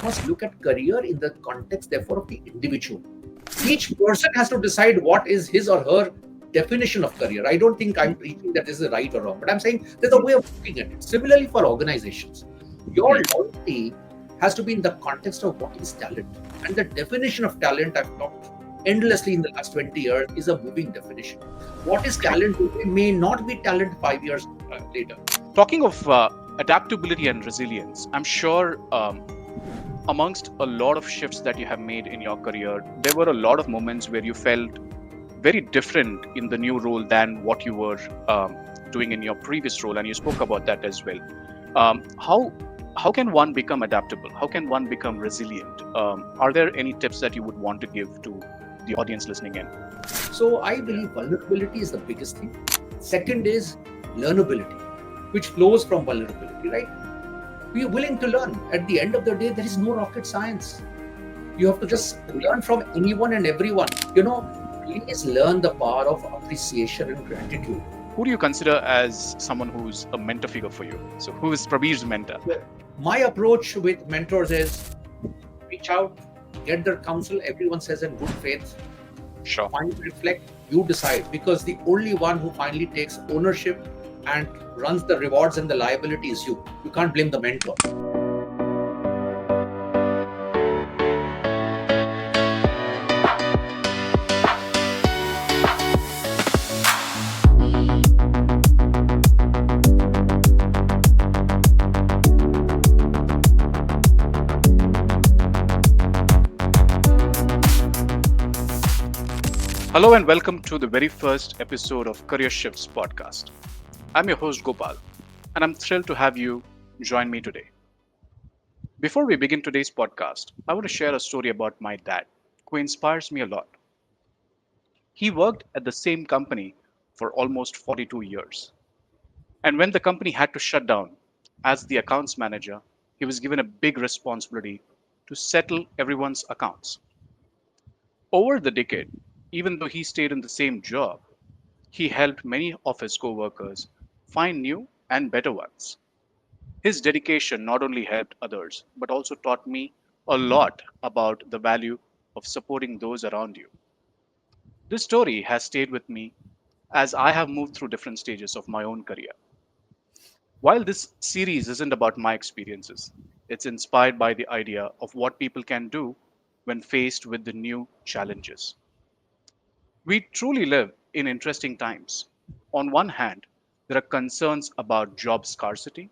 must look at career in the context, therefore, of the individual. Each person has to decide what is his or her definition of career. I don't think I'm preaching that this is right or wrong, but I'm saying there's a way of looking at it. Similarly, for organizations, your loyalty has to be in the context of what is talent. And the definition of talent, I've talked endlessly in the last 20 years, is a moving definition. What is talent today may not be talent 5 years later. Talking of adaptability and resilience, I'm sure amongst a lot of shifts that you have made in your career, there were a lot of moments where you felt very different in the new role than what you were doing in your previous role, and you spoke about that as well. How can one become adaptable? How can one become resilient? Are there any tips that you would want to give to the audience listening in? So I believe vulnerability is the biggest thing. Second is learnability, which flows from vulnerability, right? Be willing to learn. At the end of the day, there is no rocket science. You have to just learn from anyone and everyone. Please learn the power of appreciation and gratitude. Who do you consider as someone who's a mentor figure for you? So who is Prabir's mentor? My approach with mentors is reach out, get their counsel. Everyone says in good faith. Sure. Find, reflect, you decide, because the only one who finally takes ownership and runs the rewards and the liability is you. You can't blame the mentor. Hello and welcome to the very first episode of Career Shifts podcast. I'm your host Gopal, and I'm thrilled to have you join me today. Before we begin today's podcast, I want to share a story about my dad, who inspires me a lot. He worked at the same company for almost 42 years. And when the company had to shut down, as the accounts manager, he was given a big responsibility to settle everyone's accounts. Over the decade, even though he stayed in the same job, he helped many of his co-workers find new and better ones. His dedication not only helped others, but also taught me a lot about the value of supporting those around you. This story has stayed with me as I have moved through different stages of my own career. While this series isn't about my experiences, it's inspired by the idea of what people can do when faced with the new challenges. We truly live in interesting times. On one hand, there are concerns about job scarcity,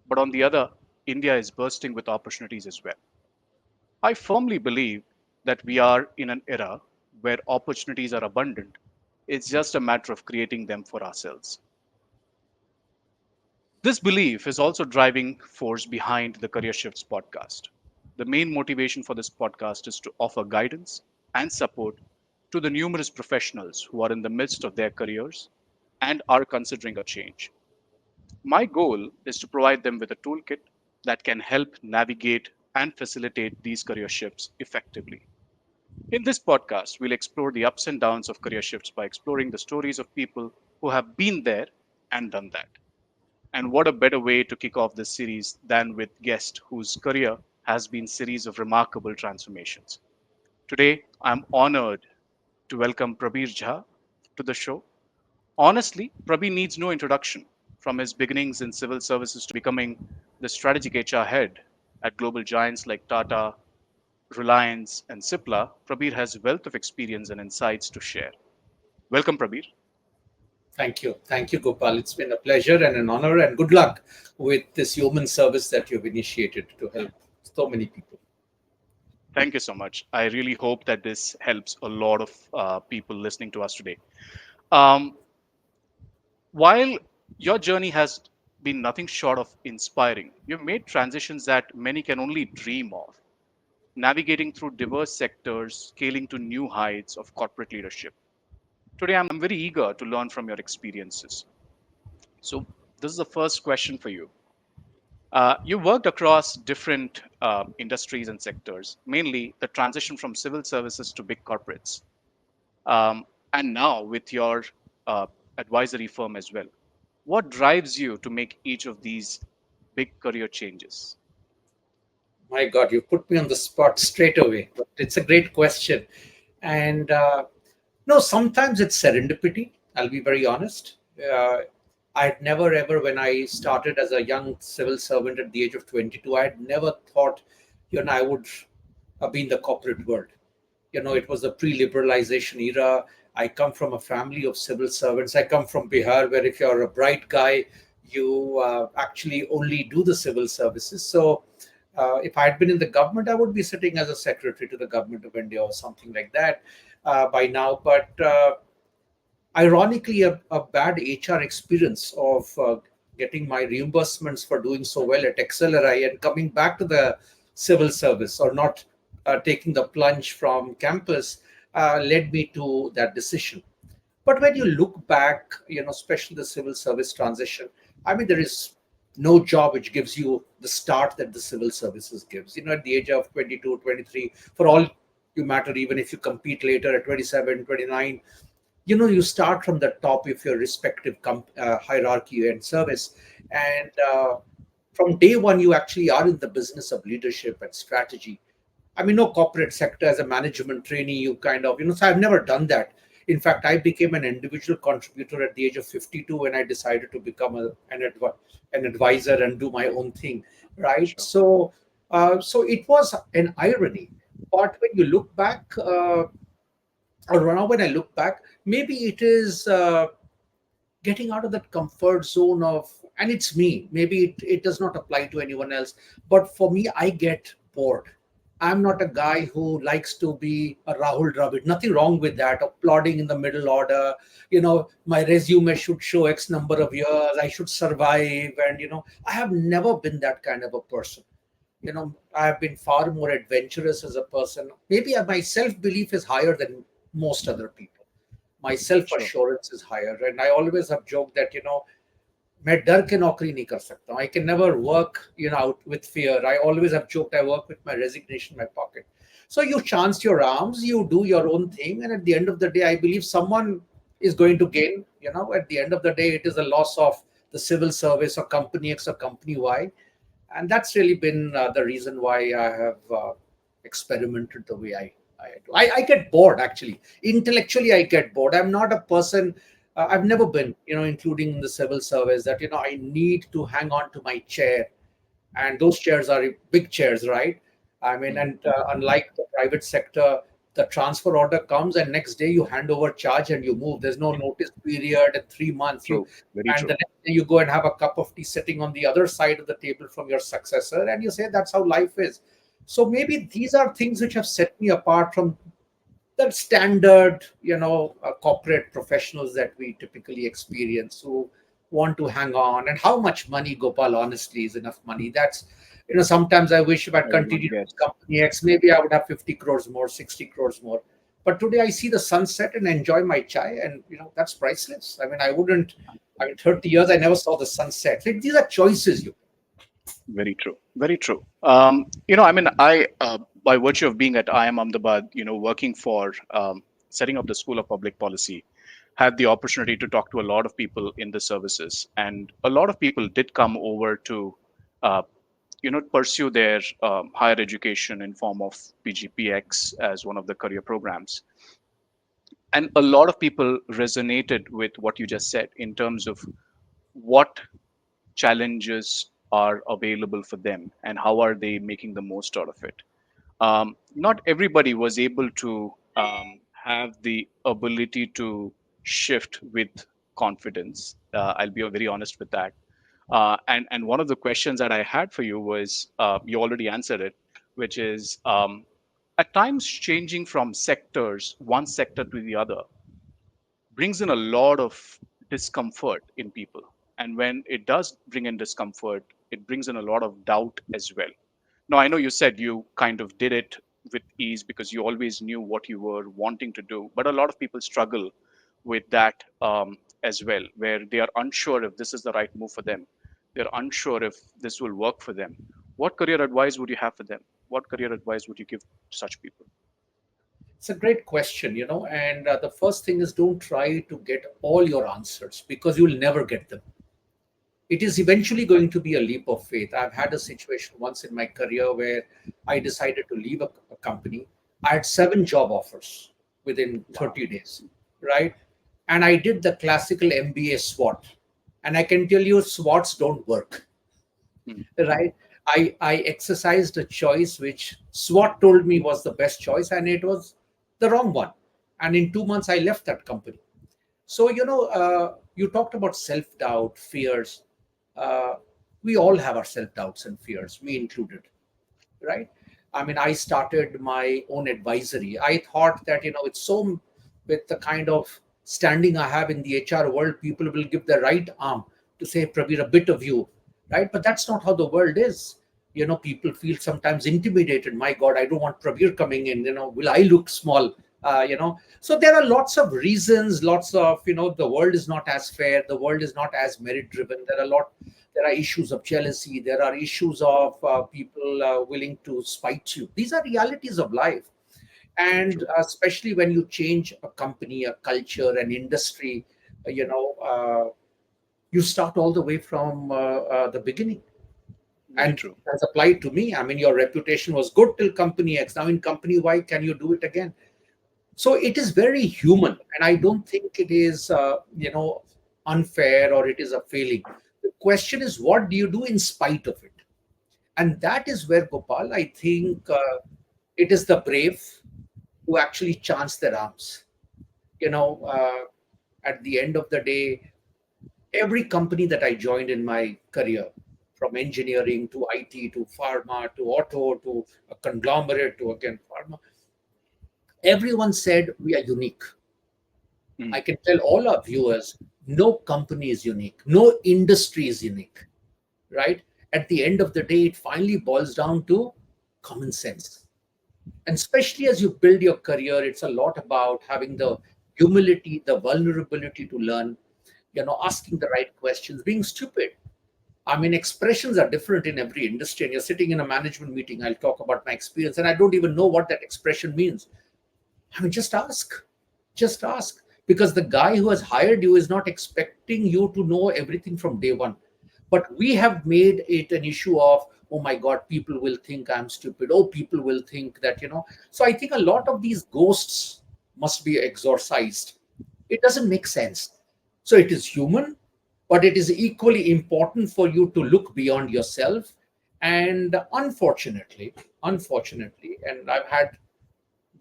but on the other, India is bursting with opportunities as well. I firmly believe that we are in an era where opportunities are abundant. It's just a matter of creating them for ourselves. This belief is also driving force behind the Career Shifts podcast. The main motivation for this podcast is to offer guidance and support to the numerous professionals who are in the midst of their careers and are considering a change. My goal is to provide them with a toolkit that can help navigate and facilitate these career shifts effectively. In this podcast, we'll explore the ups and downs of career shifts by exploring the stories of people who have been there and done that. And what a better way to kick off this series than with guest whose career has been series of remarkable transformations. Today, I'm honored to welcome Prabir Jha to the show. Honestly, Prabir needs no introduction. From his beginnings in civil services to becoming the strategic HR head at global giants like Tata, Reliance, and Cipla, Prabir has a wealth of experience and insights to share. Welcome, Prabir. Thank you. Thank you, Gopal. It's been a pleasure and an honor, and good luck with this human service that you've initiated to help so many people. Thank you so much. I really hope that this helps a lot of people listening to us today. Um, while your journey has been nothing short of inspiring, you've made transitions that many can only dream of, navigating through diverse sectors, scaling to new heights of corporate leadership. Today, I'm very eager to learn from your experiences. So, this is the first question for you. You worked across different industries and sectors, mainly the transition from civil services to big corporates, and now with your uh, advisory firm as well. What drives you to make each of these big career changes? My God, you put me on the spot straight away. But it's a great question. And no, sometimes it's serendipity. I'll be very honest. Uh, I'd never ever, when I started as a young civil servant at the age of 22, I had never thought, I would be in the corporate world. It was the pre-liberalization era. I come from a family of civil servants. I come from Bihar, where if you're a bright guy, you actually only do the civil services. So if I had been in the government, I would be sitting as a secretary to the government of India or something like that by now. But ironically, a bad HR experience of getting my reimbursements for doing so well at Accelerate and coming back to the civil service, or not taking the plunge from campus, led me to that decision. But when you look back, especially the civil service transition, I mean, there is no job which gives you the start that the civil services gives. At the age of 22, 23, for all you matter, even if you compete later at 27, 29, you start from the top of your respective hierarchy and service. And from day one, you actually are in the business of leadership and strategy. I mean, no corporate sector as a management trainee, you kind of, so I've never done that. In fact, I became an individual contributor at the age of 52 when I decided to become an advisor and do my own thing, right? Sure. So it was an irony. But when you look back, or now when I look back, maybe it is getting out of that comfort zone of, and it's me, maybe it does not apply to anyone else, but for me, I get bored. I'm not a guy who likes to be a Rahul Dravid. Nothing wrong with that, applauding in the middle order. My resume should show X number of years, I should survive. And I have never been that kind of a person. I have been far more adventurous as a person. Maybe my self belief is higher than most other people. My self Sure. assurance is higher, and I always have joked that मैं डर के नौकरी नहीं कर सकता हूँ. I can never work out with fear. I always have joked I work with my resignation in my pocket. So you chance your arms, you do your own thing, and at the end of the day, I believe someone is going to gain. At the end of the day, it is a loss of the civil service or company X or company Y. And that's really been the reason why I have experimented the way I do. I get bored, actually. Intellectually, I get bored. I'm not a person. I've never been, including in the civil service, that I need to hang on to my chair, and those chairs are big chairs, right? I mean, Mm. and unlike the private sector, the transfer order comes and next day you hand over charge and you move. There's no notice period at 3 months. True. Very And the true. next day you go and have a cup of tea sitting on the other side of the table from your successor, and you say that's how life is. So maybe these are things which have set me apart from the standard, corporate professionals that we typically experience, who want to hang on. And how much money, Gopal, honestly, is enough money? That's, sometimes I wish if I'd I would not continued guess. with company X, maybe I would have 50 crores more, 60 crores more. But today I see the sunset and enjoy my chai, and, that's priceless. I mean, I mean, 30 years, I never saw the sunset. So these are choices you. Very true. Very true. I mean, by virtue of being at IIM Ahmedabad, working for setting up the School of Public Policy, had the opportunity to talk to a lot of people in the services, and a lot of people did come over to, uh, pursue their higher education in form of PGPX as one of the career programs. And a lot of people resonated with what you just said in terms of what challenges are available for them and how are they making the most out of it. Not everybody was able to have the ability to shift with confidence. I'll be very honest with that. And one of the questions that I had for you was, you already answered it, which is, at times changing from sectors, one sector to the other, brings in a lot of discomfort in people. And when it does bring in discomfort, it brings in a lot of doubt as well. Now, I know you said you kind of did it with ease because you always knew what you were wanting to do, but a lot of people struggle with that as well, where they are unsure if this is the right move for them. They're unsure if this will work for them. What career advice would you have for them? What career advice would you give to such people? It's a great question, and the first thing is, don't try to get all your answers, because you'll never get them. it is eventually going to be a leap of faith. I've had a situation once in my career where I decided to leave a company. I had 7 job offers within Wow. 30 days, right? And I did the classical MBA SWOT. And I can tell you, SWOTs don't work, Mm. right? I exercised a choice which SWOT told me was the best choice, and it was the wrong one. And in 2 months, I left that company. So, you talked about self doubt, fears. Uh, we all have our self doubts and fears, me included, right? I mean, I started my own advisory. I thought that, it's so, with the kind of standing I have in the HR world, people will give the right arm to say, Prabir, a bit of you, right? But that's not how the world is. People feel sometimes intimidated. My God, I don't want Prabir coming in. Will I look small? So there are lots of reasons, lots of, the world is not as fair. The world is not as merit driven. There are issues of jealousy. There are issues of people willing to spite you. These are realities of life. And True. especially when you change a company, a culture, an industry, you start all the way from the beginning. Very And true. as applied to me, I mean, your reputation was good till company X. Now in company Y, can you do it again? So it is very human, and I don't think it is unfair or it is a failing. The question is, what do you do in spite of it? And that is where, Gopal, I think it is the brave who actually chance their arms. you know uh, at the end of the day, every company that I joined in my career, from engineering to IT to pharma to auto to a conglomerate to again pharma, everyone said we are unique. Mm. I can tell all our viewers, no company is unique, no industry is unique, right? At the end of the day, it finally boils down to common sense. And especially as you build your career, it's a lot about having the humility, the vulnerability to learn, asking the right questions, being stupid. I mean, expressions are different in every industry. And you're sitting in a management meeting, I'll talk about my experience, and I don't even know what that expression means. I mean, just ask. Just ask. Because the guy who has hired you is not expecting you to know everything from day one. But we have made it an issue of, oh my God, people will think I'm stupid. Oh, people will think that. So I think a lot of these ghosts must be exorcised. It doesn't make sense. So it is human, but it is equally important for you to look beyond yourself. And unfortunately, and I've had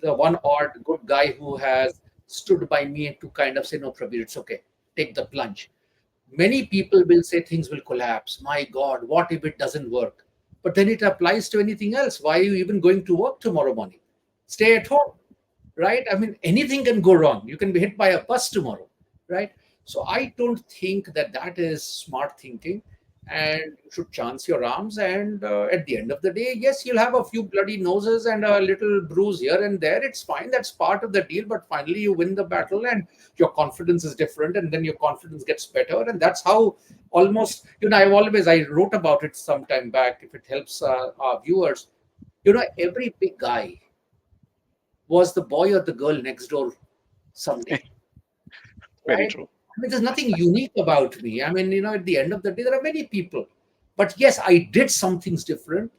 the one odd good guy who has stood by me to kind of say, no, Prabir, it's okay. Take the plunge. Many people will say things will collapse. My God, what if it doesn't work? But then it applies to anything else. Why are you even going to work tomorrow morning? Stay at home, right? I mean, anything can go wrong. You can be hit by a bus tomorrow, right? So I don't think that that is smart thinking. And you should chance your arms. And at the end of the day, yes, you'll have a few bloody noses and a little bruise here and there. It's fine. That's part of the deal. But finally, you win the battle, and your confidence is different. And then your confidence gets better. And that's how almost, I wrote about it some time back, if it helps our viewers. Every big guy was the boy or the girl next door someday, Very right? true. I mean, there's nothing unique about me. I mean, at the end of the day, there are many people. But yes, I did some things different.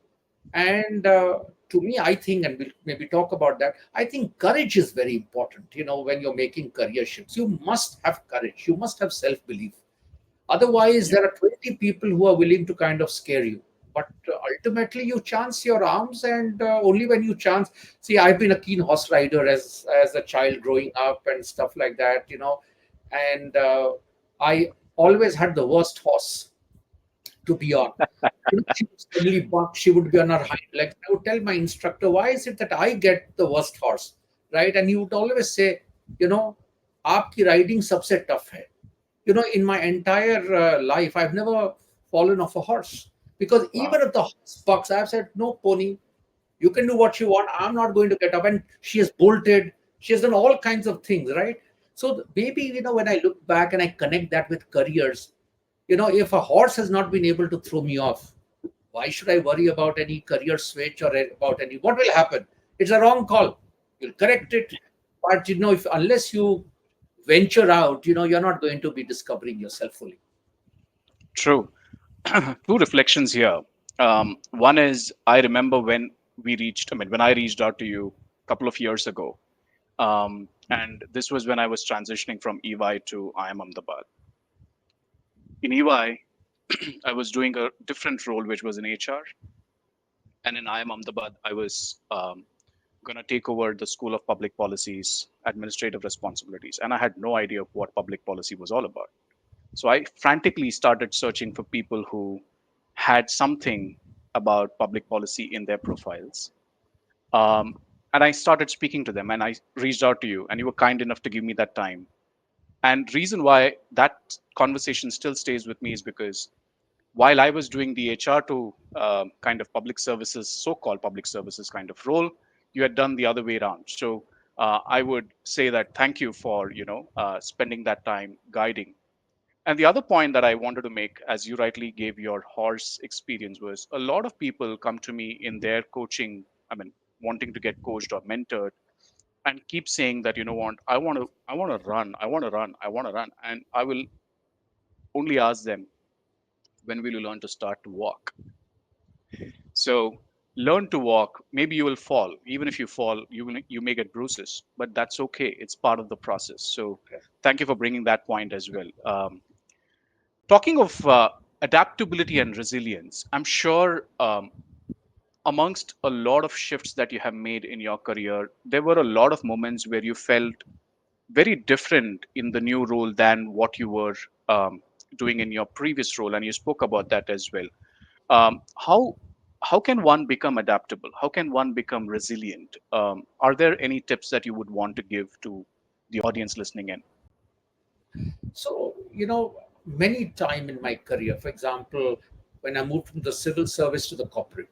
And to me, I think, and we'll maybe talk about that, I think courage is very important, when you're making career shifts. You must have courage, you must have self belief. Otherwise, Yeah. there are 20 people who are willing to kind of scare you. But ultimately, you chance your arms, and only when you chance. See, I've been a keen horse rider as a child growing up and stuff like that. And I always had the worst horse to be on. She would suddenly buck, she would be on her hind legs. I would tell my instructor, why is it that I get the worst horse? Right? And he would always say, आपकी riding सबसे tough है. In my entire life, I've never fallen off a horse. Because Wow. even if the horse bucks, I've said, no, pony, you can do what you want. I'm not going to get up. And she has bolted. She has done all kinds of things, right? So maybe, when I look back and I connect that with careers, if a horse has not been able to throw me off, why should I worry about any career switch or about any, what will happen? It's a wrong call. You'll correct it. But, if unless you venture out, you're not going to be discovering yourself fully. True. Two reflections here. One is I remember when when I reached out to you a couple of years ago. And this was when I was transitioning from EY to IIM Ahmedabad. In EY, I was doing a different role, which was in HR. And in IIM Ahmedabad, I was going to take over the School of Public Policy's administrative responsibilities. And I had no idea what public policy was all about. So I frantically started searching for people who had something about public policy in their profiles. Um, and I started speaking to them, and I reached out to you, and you were kind enough to give me that time. And reason why that conversation still stays with me is because while I was doing the HR to kind of public services, so-called public services kind of role, you had done the other way around. So I would say that thank you for spending that time guiding. And the other point that I wanted to make, as you rightly gave your horse experience, was a lot of people come to me in their coaching. I mean, wanting to get coached or mentored, and keep saying that what I want to run, I want to run, I want to run, and I will only ask them, when will you learn to start to walk? So learn to walk. Maybe you will fall. Even if you fall, you may get bruises, but that's okay. It's part of the process. So thank you for bringing that point as well. Talking of adaptability and resilience, I'm sure amongst a lot of shifts that you have made in your career, there were a lot of moments where you felt very different in the new role than what you were doing in your previous role, and you spoke about that as well. Um, how how can one become adaptable? How can one become resilient? Are there any tips that you would want to give to the audience listening in? So, many time in my career, for example, when I moved from the civil service to the corporate,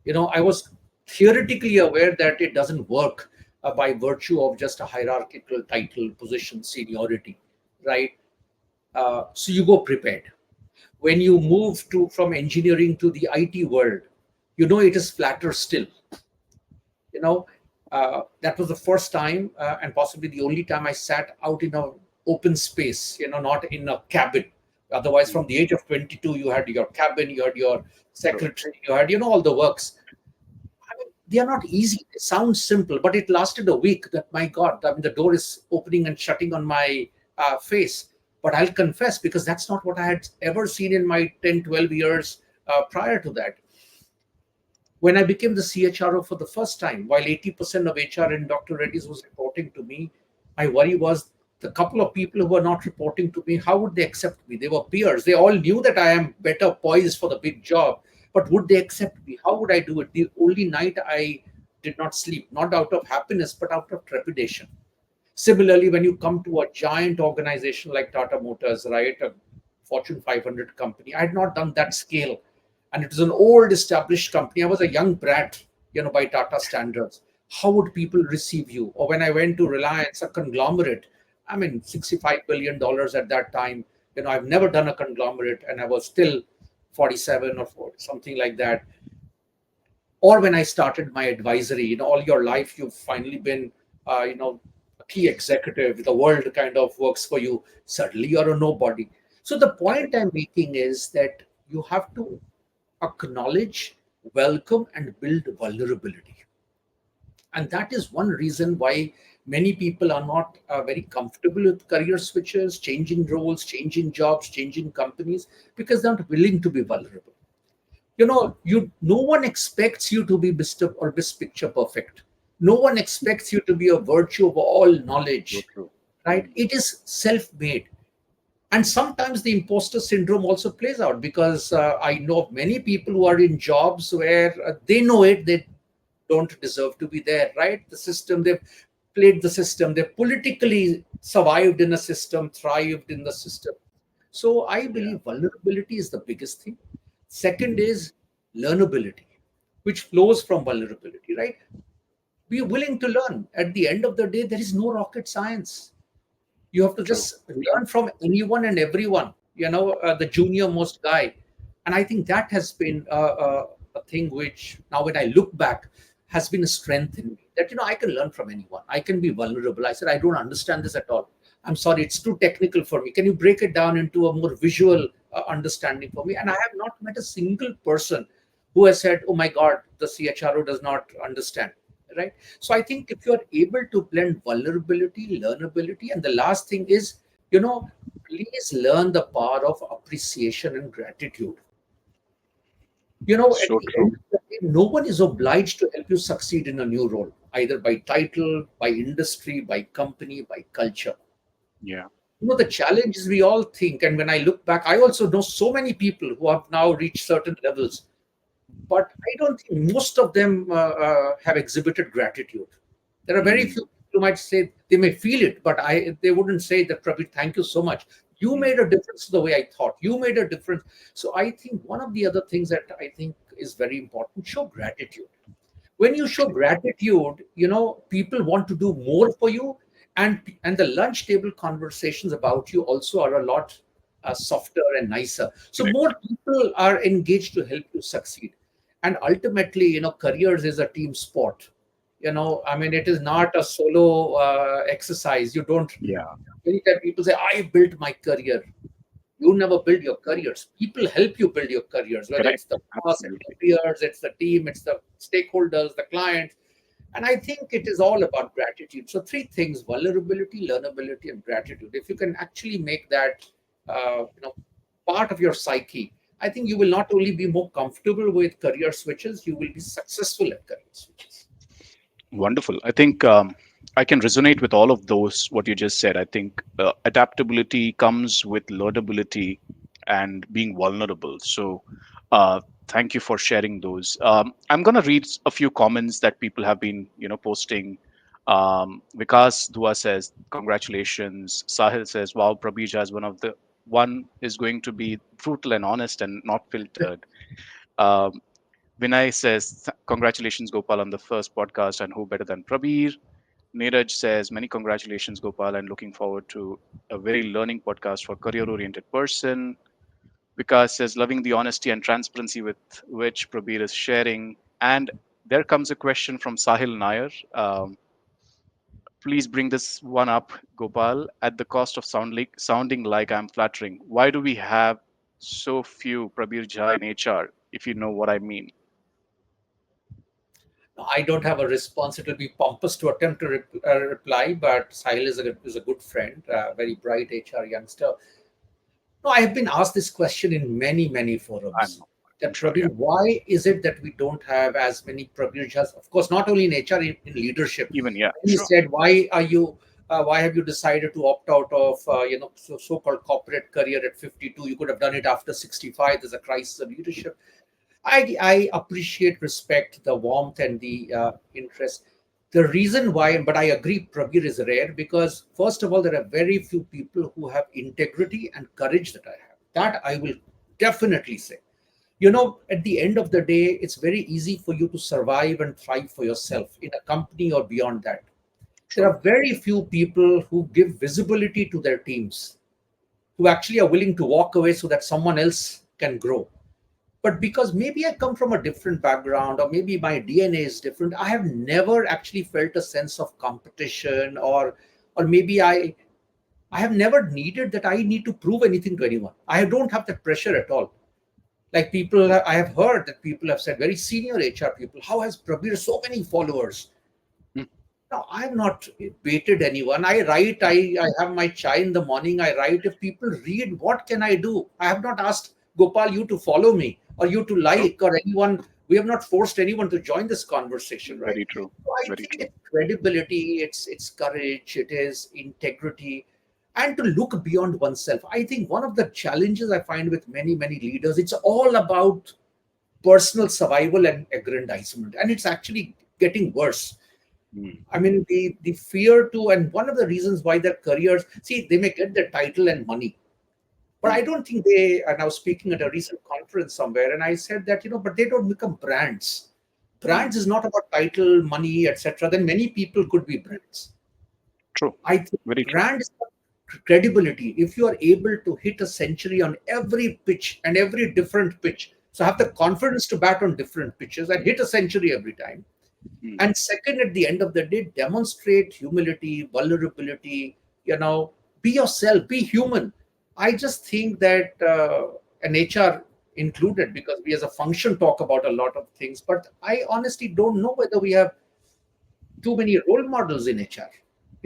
I was theoretically aware that it doesn't work by virtue of just a hierarchical title, position, seniority, right? So you go prepared. When you move to from engineering to the IT world, it is flatter still. You know, that was the first time and possibly the only time I sat out in a open space. Not in a cabin. Otherwise, from the age of 22, you had your cabin, you had your True. secretary, you had all the works. I mean, they are not easy. They sound simple, but it lasted a week. That, my God, I mean, the door is opening and shutting on my face. But I'll confess, because that's not what I had ever seen in my 10, 12 years prior to that. When I became the CHRO for the first time, while 80% of HR in Dr. Reddy's was reporting to me, my worry was the couple of people who were not reporting to me, how would they accept me? They were peers. They all knew that I am better poised for the big job, but would they accept me? How would I do it? The only night I did not sleep, not out of happiness, but out of trepidation. Similarly, when you come to a giant organization like Tata Motors, right, a Fortune 500 company, I had not done that scale. And it was an old established company. I was a young brat, by Tata standards. How would people receive you? Or when I went to Reliance, a conglomerate, I mean, $65 billion at that time. I've never done a conglomerate, and I was still 47 or something like that. Or when I started my advisory, all your life you've finally been, a key executive. The world kind of works for you. Suddenly you're a nobody. So the point I'm making is that you have to acknowledge, welcome, and build vulnerability. And that is one reason why many people are not very comfortable with career switches, changing roles, changing jobs, changing companies, because they're not willing to be vulnerable. No one expects you to be Mr. or Miss Picture Perfect. No one expects you to be a virtue of all So knowledge, true. right? It is self-made. And sometimes the imposter syndrome also plays out, because I know of many people who are in jobs where they know it, they don't deserve to be there, right? The system, they've played the system, they've politically survived in a system, thrived in the system. So I Yeah. believe vulnerability is the biggest thing. Second is learnability, which flows from vulnerability, right? Be willing to learn. At the end of the day, there is no rocket science. You have to True. just learn from anyone and everyone, the junior most guy. And I think that has been a thing which now, when I look back, has been a strength in me, that I can learn from anyone. I can be vulnerable. I said, I don't understand this at all. I'm sorry, it's too technical for me. Can you break it down into a more visual understanding for me. And I have not met a single person who has said, "Oh my God, the CHRO does not understand." Right. So I think if you are able to blend vulnerability, learnability, and the last thing is, please learn the power of appreciation and gratitude. At So the true. end of the day, no one is obliged to help you succeed in a new role, either by title, by industry, by company, by culture. Yeah. The challenge is we all think, and when I look back, I also know so many people who have now reached certain levels, but I don't think most of them have exhibited gratitude. There are very Mm. few people who might say they may feel it, but they wouldn't say that, Prabir, thank you so much. You Mm. made a difference to the way I thought. You made a difference. So I think one of the other things that I think is very important, show gratitude. When you show gratitude, people want to do more for you, and the lunch table conversations about you also are a lot softer and nicer. So more Correct. people are engaged to help you succeed. And ultimately, careers is a team sport. I mean, it is not a solo exercise. You don't Yeah. Many times people say, I built my career. You never build your careers. People help you build your careers, whether Correct. it's the boss, it's the Absolutely. peers, it's the team, it's the stakeholders, the clients. And I think it is all about gratitude. So, three things: vulnerability, learnability, and gratitude. If you can actually make that part of your psyche, I think you will not only be more comfortable with career switches, you will be successful at career switches. Wonderful. I think I can resonate with all of those, what you just said. I think adaptability comes with learnability and being vulnerable. So, thank you for sharing those. I'm going to read a few comments that people have been, posting. Vikas Dua says, "Congratulations." Sahil says, "Wow, Prabir Jha is one is going to be brutal and honest and not filtered." Um, Vinay says, "Congratulations, Gopal, on the first podcast, and who better than Prabir?" Neeraj says, "Many congratulations, Gopal, and looking forward to a very learning podcast for career oriented person." Vikas says, "Loving the honesty and transparency with which Prabir is sharing." And there comes a question from Sahil Nair. Please bring this one up, Gopal, at the cost of sounding like I'm flattering. Why do we have so few Prabir Jha in HR, if you know what I mean? I don't have a response. It will be pompous to attempt to reply, but Sahil is a good friend, very bright HR youngster. No, I have been asked this question in many, many I forums. know. I'm That sure, yeah. Prabir, why is it that we don't have as many Prabir Jhas? Of course, not only in HR, in leadership. Even, yeah, He sure. said, why have you decided to opt out of, so-called corporate career at 52? You could have done it after 65. There's a crisis of leadership. I appreciate, respect the warmth and the interest. The reason why, but I agree, Prabir is rare because, first of all, there are very few people who have integrity and courage that I have. That I will definitely say. At the end of the day, it's very easy for you to survive and thrive for yourself in a company or beyond that. There True. are very few people who give visibility to their teams, who actually are willing to walk away so that someone else can grow. But because maybe I come from a different background, or maybe my DNA is different, I have never actually felt a sense of competition, or maybe I have never needed that I need to prove anything to anyone. I don't have that pressure at all. Like I have heard that people have said, very senior HR people, how has Prabir so many followers? Mm. No, I have not baited anyone. I write, I have my chai in the morning, I write. If people read, what can I do? I have not asked Gopal you to follow me or you to True. like or anyone. We have not forced anyone to join this conversation, right? Very true. So I Very think true. it's credibility, it's courage, it is integrity, and to look beyond oneself. I think one of the challenges I find with many, many leaders, it's all about personal survival and aggrandizement. And it's actually getting worse. Mm. I mean, the fear to, and one of the reasons why their careers, see, they may get the title and money, but I Mm. don't think they. And I was speaking at a recent conference somewhere, and I said that but they don't become brands. Mm. Brands is not about title, money, etc. Then many people could be brands. True. I think Very true. brand is about credibility. If you are able to hit a century on every pitch and every different pitch, so have the confidence to bat on different pitches and hit a century every time. Mm. And second, at the end of the day, demonstrate humility, vulnerability, be yourself, be human. I just think that and HR included, because we as a function talk about a lot of things. But I honestly don't know whether we have too many role models in HR.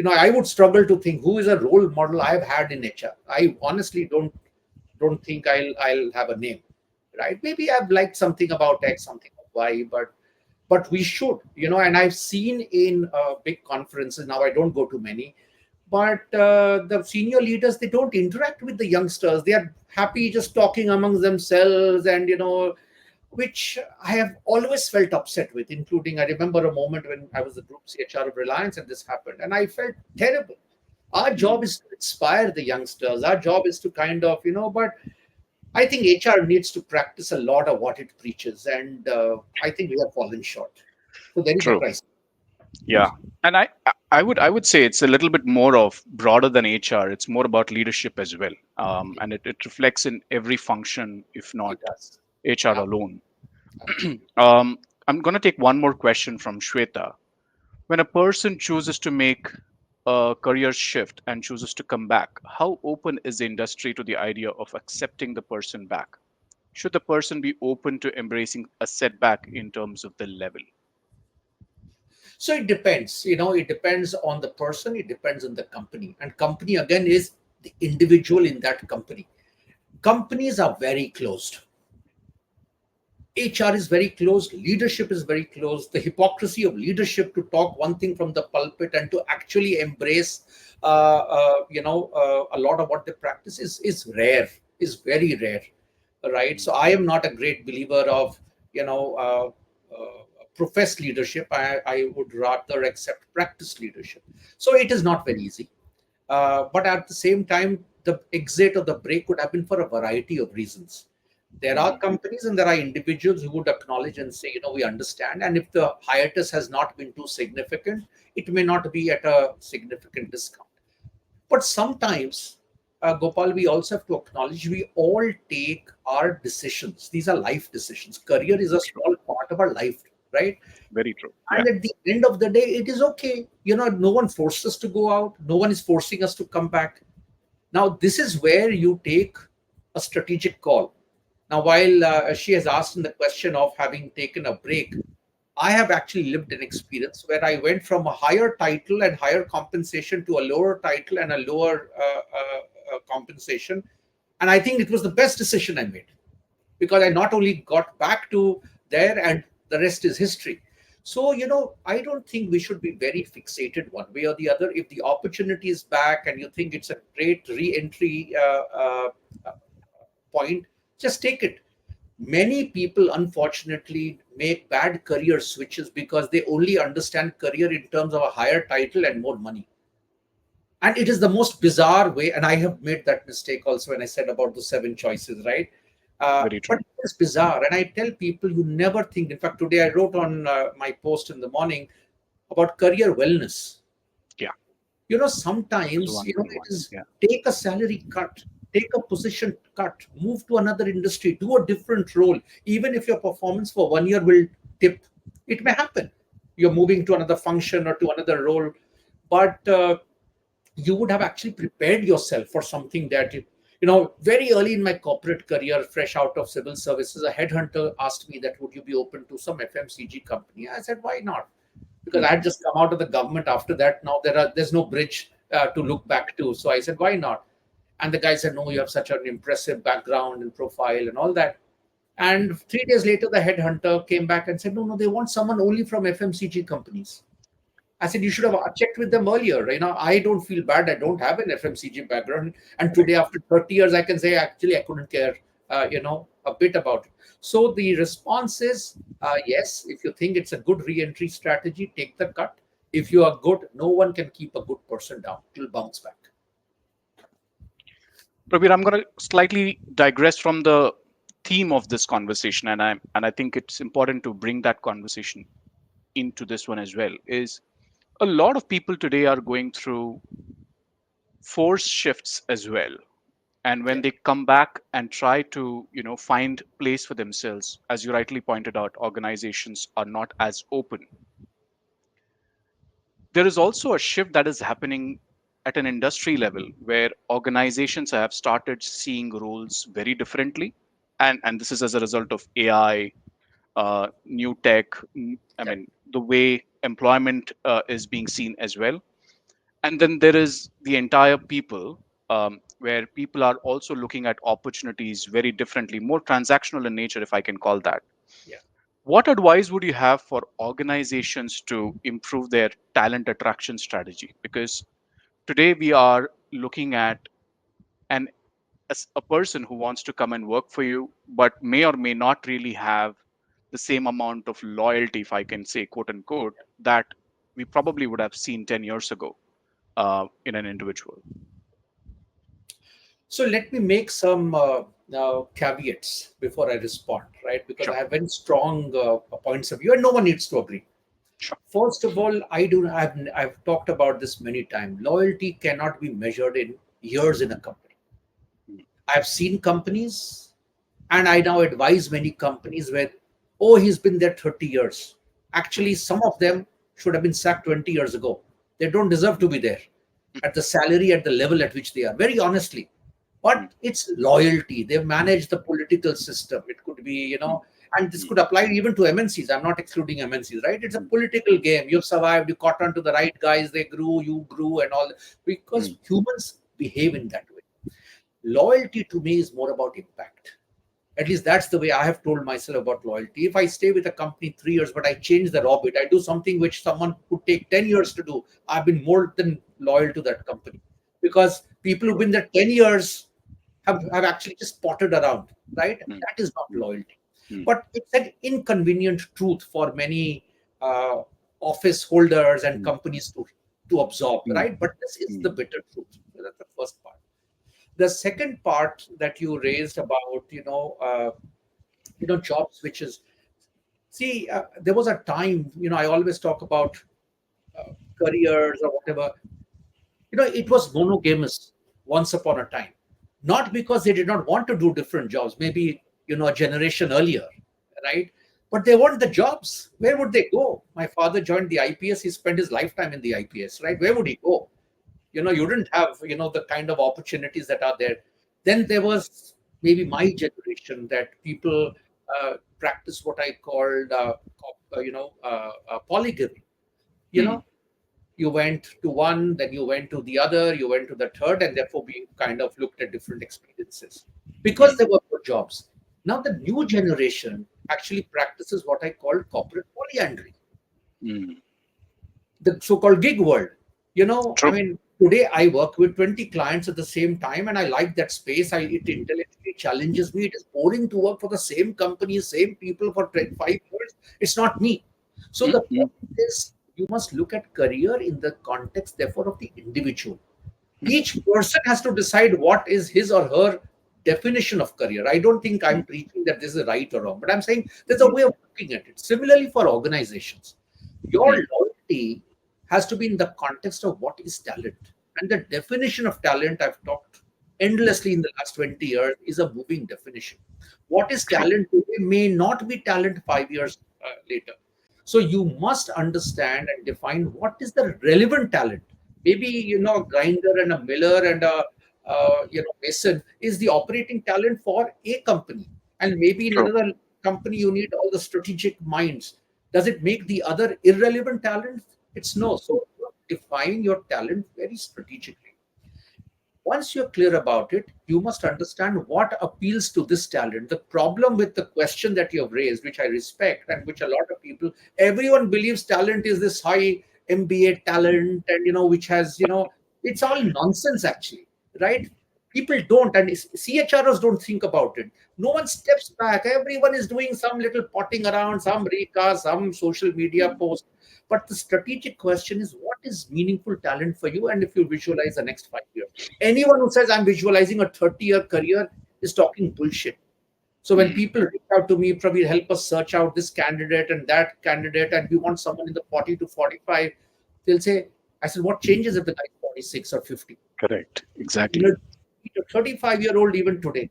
I would struggle to think who is a role model I've had in HR. I honestly don't think I'll have a name, right? Maybe I've liked something about X, something about Y, but we should, and I've seen in big conferences now. I don't go to many, but the senior leaders, they don't interact with the youngsters. They are happy just talking amongst themselves, and which I have always felt upset with, including I remember a moment when I was the group CHR of Reliance and this happened, and I felt terrible. Our job is to inspire the youngsters. Our job is to kind of, but I think HR needs to practice a lot of what it preaches, and I think we have fallen short. So there is a True. crisis. Yeah. And I would say it's a little bit more of broader than HR. It's more about leadership as well. And it reflects in every function, if not It does. HR Ab- alone. Absolutely. I'm going to take one more question from Shweta. When a person chooses to make a career shift and chooses to come back, how open is the industry to the idea of accepting the person back? Should the person be open to embracing a setback in terms of the level? So it depends. It depends on the person. It depends on the company, and company again is the individual in that company. Companies are very closed. HR is very closed, leadership is very closed. The hypocrisy of leadership to talk one thing from the pulpit and to actually embrace, a lot of what they practice is rare, is very rare, right? So I am not a great believer of, professed leadership. I would rather accept practice leadership. So it is not very easy. But at the same time, the exit or the break could have been for a variety of reasons. There are Mhm. companies and there are individuals who would acknowledge and say, we understand. And if the hiatus has not been too significant, it may not be at a significant discount. But sometimes, Gopal, we also have to acknowledge we all take our decisions. These are life decisions. Career is a True. small part of our life, right? Very true. Yeah. And at the end of the day, it is okay. No one forced us to go out, no one is forcing us to come back. Now, this is where you take a strategic call. Now, while she has asked in the question of having taken a break, I have actually lived an experience where I went from a higher title and higher compensation to a lower title and a lower compensation. And I think it was the best decision I made, because I not only got back to there, and the rest is history. So, I don't think we should be very fixated one way or the other. If the opportunity is back and you think it's a great re entry point, just take it. Many people, unfortunately, make bad career switches because they only understand career in terms of a higher title and more money. And it is the most bizarre way. And I have made that mistake also when I said about the seven choices, right? Very But true. it's bizarre. And I tell people, you never think. In fact, today I wrote on my post in the morning about career wellness. Yeah. It's a Sometimes, wonderful it one. is Yeah. take a salary cut, take a position cut, move to another industry, do a different role. Even if your performance for 1 year will dip, it may happen. You're moving to another function or to another role, but you would have actually prepared yourself for something that very early in my corporate career, fresh out of civil services, a headhunter asked me that would you be open to some FMCG company. I said, why not? Because I Mhm. had just come out of the government after that. Now there's no bridge to look back to. So I said, why not? And the guy said, no, you have such an impressive background and profile and all that. And 3 days later, the headhunter came back and said, no, no, they want someone only from FMCG companies. I said, you should have checked with them earlier. I don't feel bad. I don't have an FMCG background. And Correct. today, after 30 years, I can say, actually, I couldn't care, a bit about it. So the response is yes, if you think it's a good re entry strategy, take the cut. If you are good, no one can keep a good person down. It'll bounce back. Prabir, I'm going to slightly digress from the theme of this conversation, and I think it's important to bring that conversation into this one as well. Is a lot of people today are going through force shifts as well, and when Yeah. they come back and try to find place for themselves, as you rightly pointed out, organizations are not as open. There is also a shift that is happening at an industry level where organizations have started seeing roles very differently. and this is as a result of AI, new tech. I Yeah. mean, the way employment is being seen as well. And then there is the entire people, where people are also looking at opportunities very differently, more transactional in nature, if I can call that. Yeah. What advice would you have for organizations to improve their talent attraction strategy? Because today we are looking at an as a person who wants to come and work for you, but may or may not really have the same amount of loyalty, if I can say, quote unquote, that we probably would have seen 10 years ago in an individual. So let me make some caveats before I respond, right? Because I Sure, have very strong points of view, and no one needs to agree. sure. First of all, I've talked about this many times. Loyalty cannot be measured in years in a company. Mm, I've seen companies, and I now advise many companies where, oh, he's been there 30 years. Actually, some of them should have been sacked 20 years ago. They don't deserve to be there at the salary, at the level at which they are, very honestly. mm, But it's loyalty. They manage the political system. It could be, and this mm, could apply even to MNCs. I'm not excluding MNCs, right? It's a mm, political game. You've survived, you caught on to the right guys, they grew, you grew, and all, because mm, humans behave in that way. Loyalty to me is more about impact. At least that's the way I have told myself about loyalty. If I stay with a company 3 years, but I change the orbit, I do something which someone could take 10 years to do, I've been more than loyal to that company. Because people who've true. been there 10 years have actually just potted around, right? Mm, That is not mm, loyalty. mm, But it's an inconvenient truth for many office holders and mm, companies to absorb, mm, right? But this is the mm, bitter truth. So that's the first part. The second part that you raised about, job switches. See, there was a time, I always talk about uh, careers or whatever. It was monogamous once upon a time, not because they did not want to do different jobs, maybe, a generation earlier, right? But they want the jobs. Where would they go? My father joined the IPS. He spent his lifetime in the IPS, right? Where would he go? You didn't have, the kind of opportunities that are there. Then there was maybe my generation that people practice what I called, polygamy. You mm, know, you went to one, then you went to the other, you went to the third, and therefore we kind of looked at different experiences because mm, there were good jobs. Now the new generation actually practices what I call corporate polyandry, mm. the so-called gig world. I True. mean, today I work with 20 clients at the same time, and I like that space. It intellectually challenges me. It is boring to work for the same company, same people for 5 years. It's not me. So Mm, the mm, point is, you must look at career in the context, therefore, of the individual. mm, Each person has to decide what is his or her definition of career. I don't think I'm mm, preaching that this is right or wrong, but I'm saying there's a mm, way of looking at it. Similarly, for organizations, your mm, loyalty has to be in the context of what is talent. And the definition of talent, I've talked endlessly in the last 20 years, is a moving definition. What is true. talent today may not be talent 5 years later. So you must understand and define what is the relevant talent. Maybe, a grinder and a miller and a mason is the operating talent for a company, and maybe in True. another company you need all the strategic minds. Does it make the other irrelevant talent? It's no. So you define your talent very strategically. Once you're clear about it, you must understand what appeals to this talent. The problem with the question that you have raised, which I respect, and which a lot of people, everyone believes talent is this high MBA talent, and which has, it's all nonsense actually, right? People don't, and CHROs don't think about it. No one steps back. Everyone is doing some little potting around, some recast, some social media Mm, post. But the strategic question is, what is meaningful talent for you? And if you visualize the next 5 years, anyone who says I'm visualizing a 30-year career is talking bullshit. So when mm, people reach out to me, Prabir, help us search out this candidate and that candidate, and we want someone in the 40 to 45, they'll say, I said, what changes if the guy's 46 or 50? correct. You Exactly. know, a 35-year-old even today.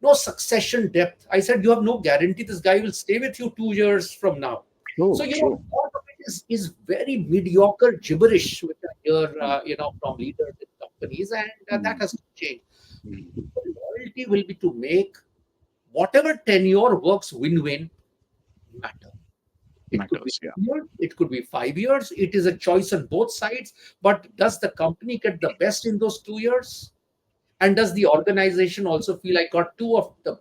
No succession depth. I said, you have no guarantee this guy will stay with you 2 years from now. So, True. True. all of it is very mediocre gibberish, which I hear, Mm, from leaders in companies, and that mm, has to change. mm, Loyalty will be to make whatever tenure works win-win matter. It could be Matters. Yeah. 2 years, it could be 5 years. It is a choice on both sides. But does the company get the best in those 2 years? And does the organization also feel I got two of the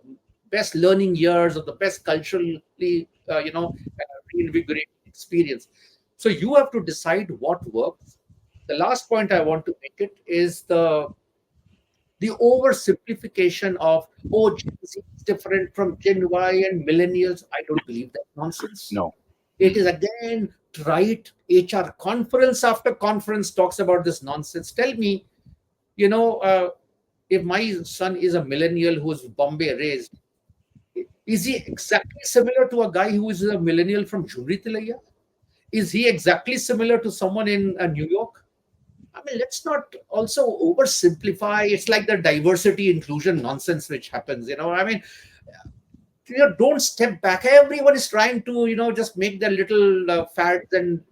best learning years or the best culturally, reinvigorating experience? So you have to decide what works. The last point I want to make it is the oversimplification of, oh, Gen Z is different from Gen Y and millennials. I don't believe that nonsense. No. It is again right. HR conference after conference talks about this nonsense. Tell me, you know, if my son is a millennial who's Bombay raised, is he exactly similar to a guy who is a millennial from Jhumri Tilaiya? Is he exactly similar to someone in New York? I mean, let's not also oversimplify. It's like the diversity inclusion nonsense which happens. I mean, don't step back. Everyone is trying to just make their little fads and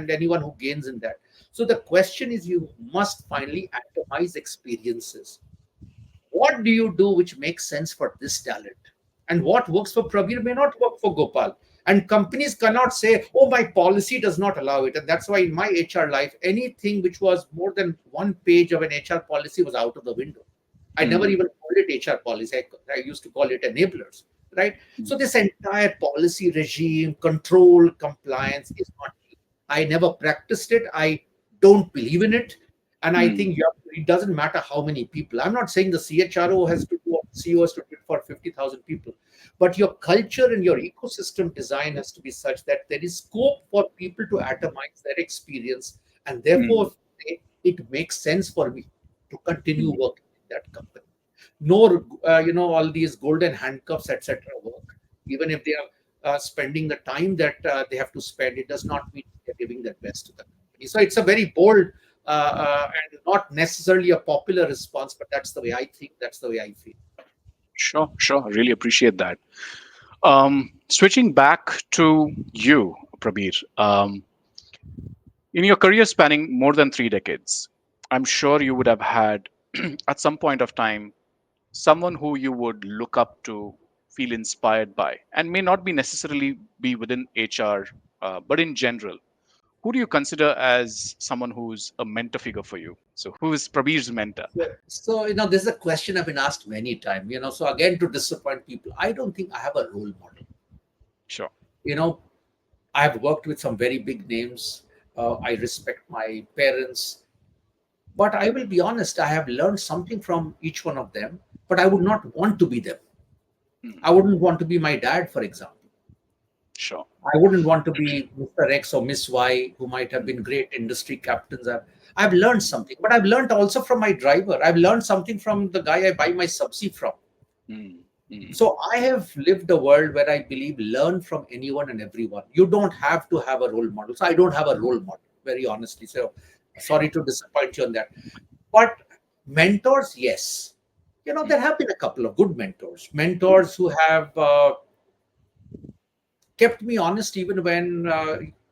anyone who gains in that. So the question is, you must finally atomize experiences. What do you do which makes sense for this talent? And what works for Prabir may not work for Gopal. And companies cannot say, oh, my policy does not allow it. And that's why in my HR life, anything which was more than one page of an HR policy was out of the window. I never Mm. even called it HR policy. I used to call it enablers, right? Mm. So this entire policy regime, control, compliance is not. I never practiced it. I don't believe in it. And I Mm. think it doesn't matter how many people. I'm not saying the CHRO has to do or CEO has to do it for 50,000 people, but your culture and your ecosystem design has to be such that there is scope for people to atomize their experience, and Mm. therefore it makes sense for me to continue Mm. working in that company. Nor, all these golden handcuffs, etc. work. Even if they are spending the time that they have to spend, it does not mean they're giving their best to the company. So it's a very bold and not necessarily a popular response, but that's the way I think, that's the way I feel. Sure, sure. I really appreciate that. Switching back to you, Prabir, in your career spanning more than 3 decades, I'm sure you would have had, at some point of time, someone who you would look up to, feel inspired by, and may not be necessarily be within HR, but in general. Who do you consider as someone who's a mentor figure for you? So, who is Prabir's mentor? So, this is a question I've been asked many times. So again, to disappoint people, I don't think I have a role model. Sure. You know, I've worked with some very big names. I respect my parents, but I will be honest, I have learned something from each one of them, but I would not want to be them. Mm. I wouldn't want to be my dad, for example. Sure. I wouldn't want to be Mr. X or Miss Y, who might have been great industry captains. I've learned something, but I've learned also from my driver. I've learned something from the guy I buy my subsea from. Mm. Mm. So I have lived a world where I believe learn from anyone and everyone. You don't have to have a role model. So I don't have a role model, very honestly. So sorry Sure. to disappoint you on that. But mentors, yes. Mm. There have been a couple of good mentors who have kept me honest even when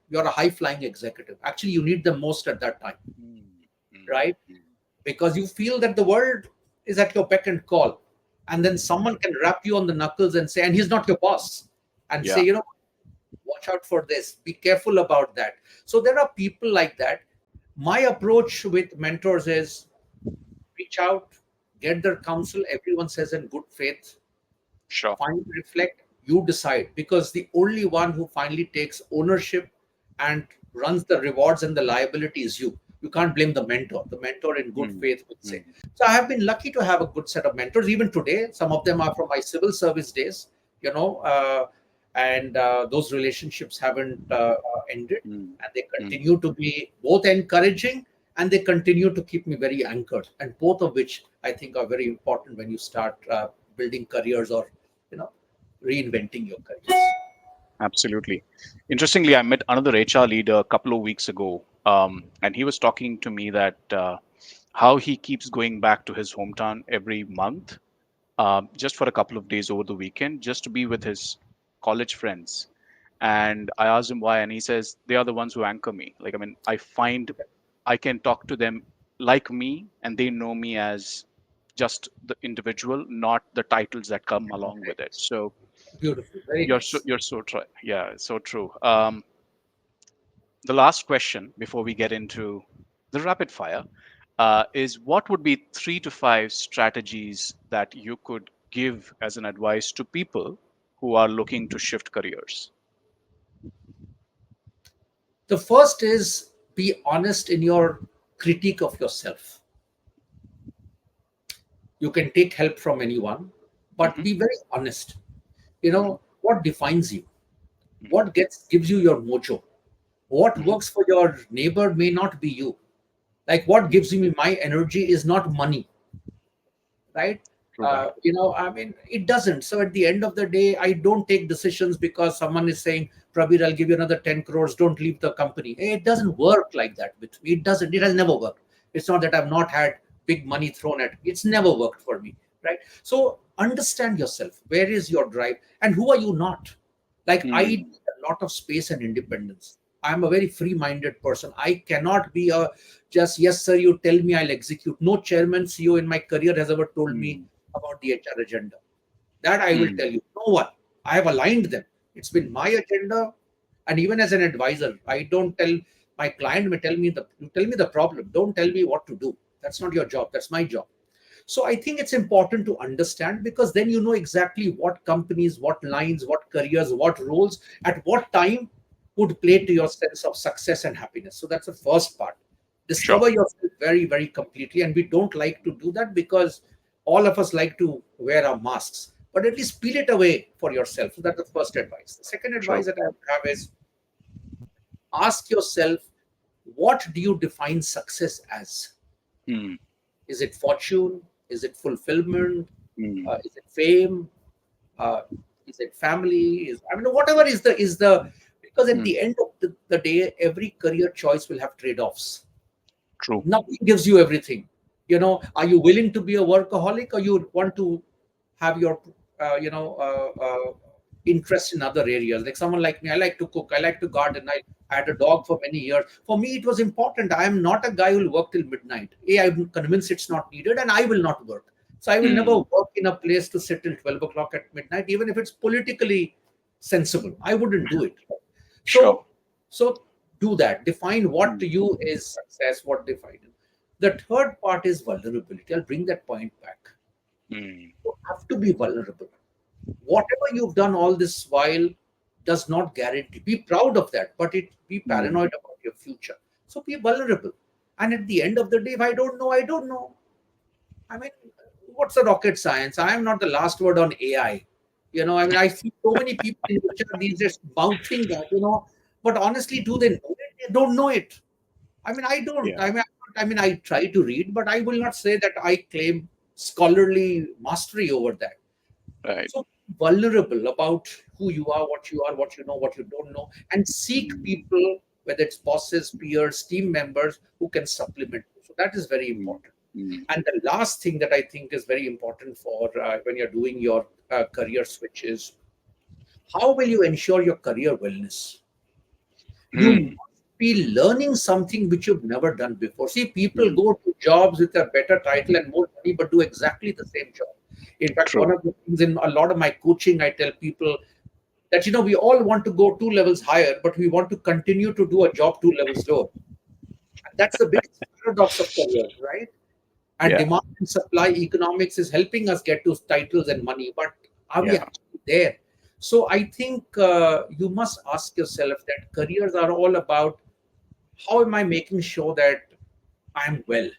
you're a high flying executive. Actually, you need them most at that time, Mm. Mm. right? Mm. Because you feel that the world is at your beck and call. And then someone can rap you on the knuckles and say, and he's not your boss, and say, Yeah. watch out for this, be careful about that. So there are people like that. My approach with mentors is reach out, get their counsel. Everyone says in good faith, Sure. finally reflect, you decide, because the only one who finally takes ownership and runs the rewards and the liability is you. You can't blame the mentor in good Mm. faith would say. Mm. So I have been lucky to have a good set of mentors even today. Some of them are from my civil service days, you know and those relationships haven't ended, Mm. and they Mm. continue to be both encouraging, and they continue to keep me very anchored, and both of which I think are very important when you start building careers or you know reinventing your careers. Absolutely. Interestingly, I met another HR leader a couple of weeks ago, and he was talking to me that how he keeps going back to his hometown every month, just for a couple of days over the weekend, just to be with his college friends. And I asked him why, and he says they are the ones who anchor me. Like, I mean, I find I can talk to them like me, and they know me as just the individual, not the titles that come along with it. Correct. So Beautiful. Very nice. you're so true. Yeah, so true. The last question before we get into the rapid fire is what would be 3 to 5 strategies that you could give as an advice to people who are looking to shift careers? The first is be honest in your critique of yourself. You can take help from anyone, but Hmm. be very honest. Hmm. What defines you? Hmm. What gets gives you your mojo? What Hmm. works for your neighbor may not be you. Like what gives me my energy is not money, right? True that. I mean, it doesn't. So at the end of the day, I don't take decisions because someone is saying, Prabir, I'll give you another 10 crores, don't leave the company. It doesn't work like that with me. It doesn't. It has never worked. It's not that I've not had big money thrown at me. It's never worked for me, right? So understand yourself. Where is your drive? And who are you not? Like I need Hmm. a lot of space and independence. I'm a very free-minded person. I cannot be a just yes, sir, you tell me I'll execute. No chairman, CEO in my career has ever told me Hmm. about the HR agenda. That I will Hmm. tell you. No one. I have aligned them. It's been my agenda. And even as an advisor, I don't tell my client may tell me you tell me the problem. Don't tell me what to do. That's not your job. That's my job. So I think it's important to understand because then you know exactly what companies, what lines, what careers, what roles, at what time would play to your sense of success and happiness. So that's the first part. Sure. Discover yourself very, very completely. And we don't like to do that because all of us like to wear our masks, but at least peel it away for yourself. So that's the first advice. The second advice True. that I would have is ask yourself, what do you define success as? Hmm. Is it fortune? Is it fulfillment? Hmm. Is it fame? Uh, is it family? I mean, whatever is the because at Hmm. the end of the day, every career choice will have trade-offs. True. Nothing gives you everything. Are you willing to be a workaholic, or you want to have your interest in other areas? Like someone like me, I like to cook, I like to garden. I had a dog for many years. For me, it was important. I am not a guy who will work till midnight. I'm convinced it's not needed, and I will not work. So I will never Hmm. work in a place to sit till 12 o'clock at midnight, even if it's politically sensible. I wouldn't do it. Sure. So so do that. Define what Hmm. to you is success, what define it. The third part is vulnerability. I'll bring that point back. Hmm. You have to be vulnerable. Whatever you've done all this while does not guarantee. Be proud of that, but be Hmm. paranoid about your future. So be vulnerable. And at the end of the day, if I don't know, I don't know. I mean, what's the rocket science? I am not the last word on AI. I mean, I see so many people in HR these days mouthing that. But honestly, do they know it? They don't know it. I mean, I don't. Yeah. I mean, I try to read, but I will not say that I claim scholarly mastery over that. Right. So vulnerable about who you are, what you know, what you don't know, and seek Hmm. people, whether it's bosses, peers, team members, who can supplement you. So that is very Hmm. important. Hmm. And the last thing that I think is very important for when you're doing your career switch is how will you ensure your career wellness? You Hmm. must be learning something which you've never done before. See, people Hmm. go to jobs with a better title and more money, but do exactly the same job. In fact, one True. of the things in a lot of my coaching, I tell people that we all want to go 2 levels higher, but we want to continue to do a job 2 levels lower. And that's the biggest paradox of careers, right? And Yeah. demand and supply economics is helping us get to titles and money, but are we Yeah. actually there? So I think you must ask yourself that careers are all about how am I making sure that I'm well?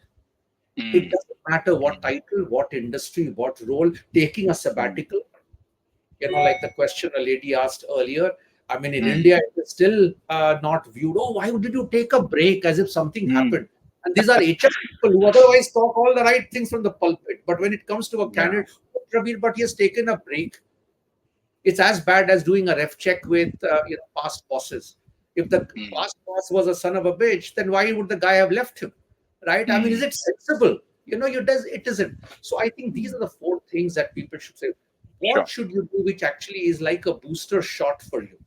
It Hmm. doesn't matter what Hmm. title, what industry, what role, taking a Hmm. sabbatical, like the question a lady asked earlier. I mean, in Hmm. India, it is still not viewed. Oh, why did you take a break as if something Hmm. happened? And these are HR people who otherwise talk all the right things from the pulpit. But when it comes to a Yeah. candidate, "Oh, Prabir, but he has taken a break." It's as bad as doing a ref check with past bosses. If the Hmm. past boss was a son of a bitch, then why would the guy have left him, right? I mean, is Hmm. it sensible? It isn't. So I think these are the four things that people should say. What Sure. should you do, which actually is like a booster shot for you,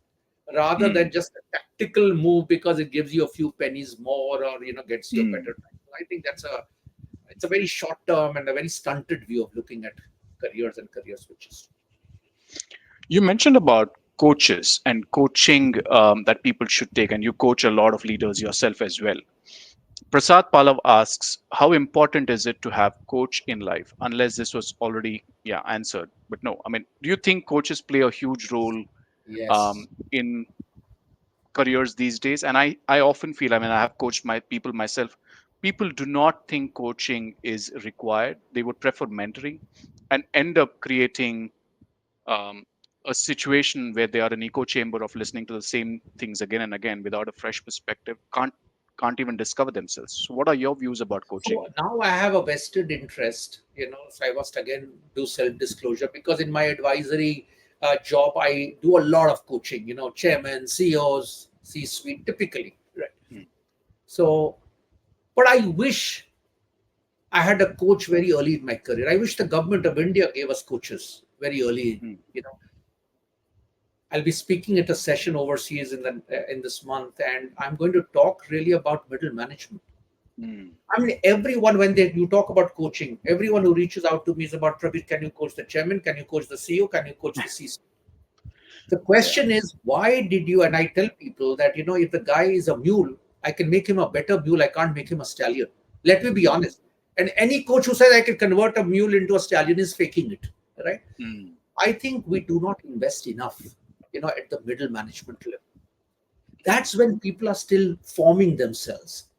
rather Hmm. than just a tactical move because it gives you a few pennies more or gets you a Hmm. better time. I think that's It's a very short term and a very stunted view of looking at careers and career switches. You mentioned about coaches and coaching that people should take, and you coach a lot of leaders yourself as well. Prasad Palav asks, how important is it to have coach in life? Unless this was already answered, but no. I mean, do you think coaches play a huge role Yes. in careers these days? And I often feel, I mean, I have coached my people myself. People do not think coaching is required. They would prefer mentoring, and end up creating um, a situation where they are an echo chamber of listening to the same things again and again without a fresh perspective. Can't even discover themselves. So, what are your views about coaching? So now I have a vested interest, so I must again do self disclosure because in my advisory job, I do a lot of coaching, chairman, CEOs, C suite typically. Right. Mm, So, but I wish I had a coach very early in my career. I wish the government of India gave us coaches very early. mm, I'll be speaking at a session overseas in this month, and I'm going to talk really about middle management. mm, I mean, everyone, when you talk about coaching, everyone who reaches out to me is about, Prabir, can you coach the chairman? Can you coach the CEO? Can you coach the C? The yeah. question is, why did you? And I tell people that, if the guy is a mule, I can make him a better mule. I can't make him a stallion. Let me be Mm, honest. And any coach who says I can convert a mule into a stallion is faking it, right? mm, I think we do not invest enough, at the middle management level. That's when people are still forming themselves,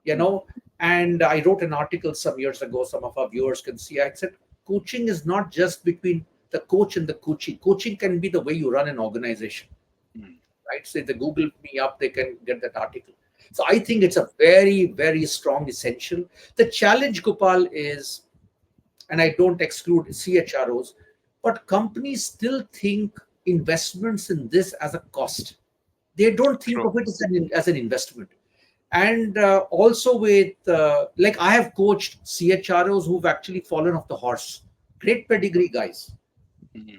you mm, know. And I wrote an article some years ago, some of our viewers can see. I said, coaching is not just between the coach and the coachee. Coaching can be the way you run an organization, mm, right? So if they Google me up, they can get that article. So I think it's a very, very strong essential. The challenge, Gopal, is, and I don't exclude CHROs, but companies still think investments in this as a cost. They don't think true. of it as an investment. And also with, like I have coached CHROs who've actually fallen off the horse, great pedigree guys. Mm,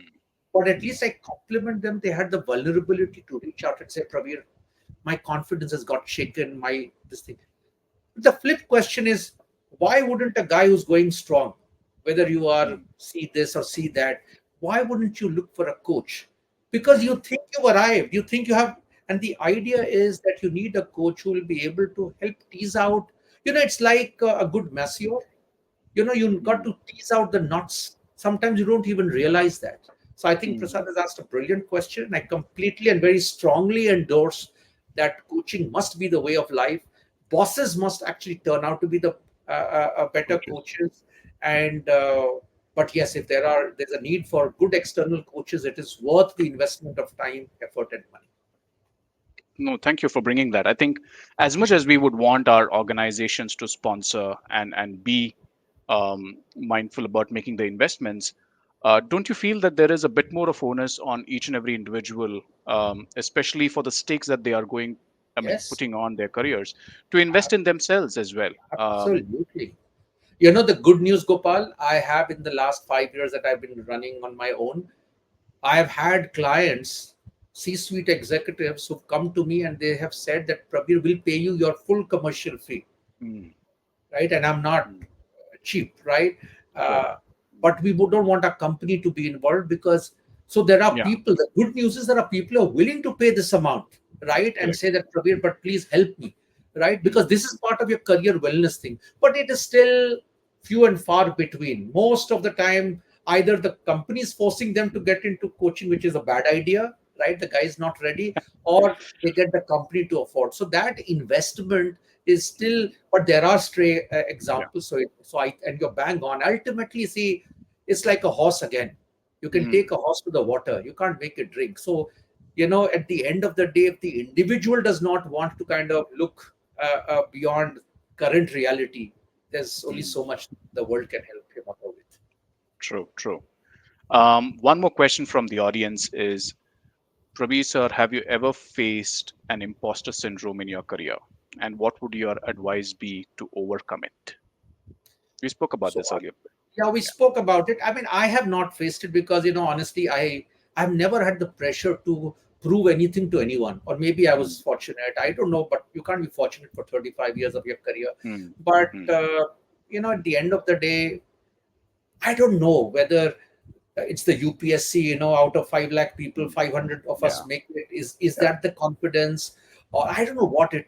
But at least I compliment them. They had the vulnerability to reach out and say, Pravir, my confidence has got shaken, my this thing. The flip question is, why wouldn't a guy who's going strong, whether you are mm, see this or see that, why wouldn't you look for a coach? Because you mm, think you've arrived, you think you have, and the idea is that you need a coach who will be able to help tease out. It's like a good masseur. You got mm, to tease out the knots. Sometimes you don't even realize that. So I think mm, Prasad has asked a brilliant question. I completely and very strongly endorse that coaching must be the way of life. Bosses must actually turn out to be the better coaches. coaches. And but yes, if there's a need for good external coaches, it is worth the investment of time, effort, and money. No, thank you for bringing that. I think as much as we would want our organizations to sponsor and be mindful about making the investments, don't you feel that there is a bit more of onus on each and every individual, especially for the stakes that they are going, I mean, Yes, putting on their careers, to invest in themselves as well? absolutely. The good news, Gopal, I have in the last 5 years that I've been running on my own, I have had clients, C suite executives who've come to me and they have said that Prabir will pay you your full commercial fee, Mm, right? And I'm not mm, cheap, right? sure. Uh, but we don't want our company to be involved because so there are Yeah, people. The good news is there are people who are willing to pay this amount, right? And correct. say that, Prabir, but please help me, right? Because Mm, this is part of your career wellness thing. But it is still few and far between. Most of the time, either the company is forcing them to get into coaching, which is a bad idea, right? The guy is not ready, or they get the company to afford. So that investment is still, but there are stray yeah. examples. So I, and you're bang on. Ultimately, see, it's like a horse again. You can Mm, take a horse to the water, you can't make it drink. So, at the end of the day, if the individual does not want to kind of look beyond current reality, there's only mm, so much the world can help him out with. true, true. One more question from the audience is, Prabir sir, have you ever faced an imposter syndrome in your career? And what would your advice be to overcome it? We spoke about So this earlier. yeah, we Yeah. spoke about it. I mean, I have not faced it because, honestly, I've never had the pressure to prove anything to anyone. Or maybe I was Mm, fortunate. I don't know, but you can't be fortunate for 35 years of your career. mm, But mm, at the end of the day, I don't know whether it's the UPSC, out of 5 lakh people, 500 of Yeah. us make it. Is Yeah. that the confidence? Or I don't know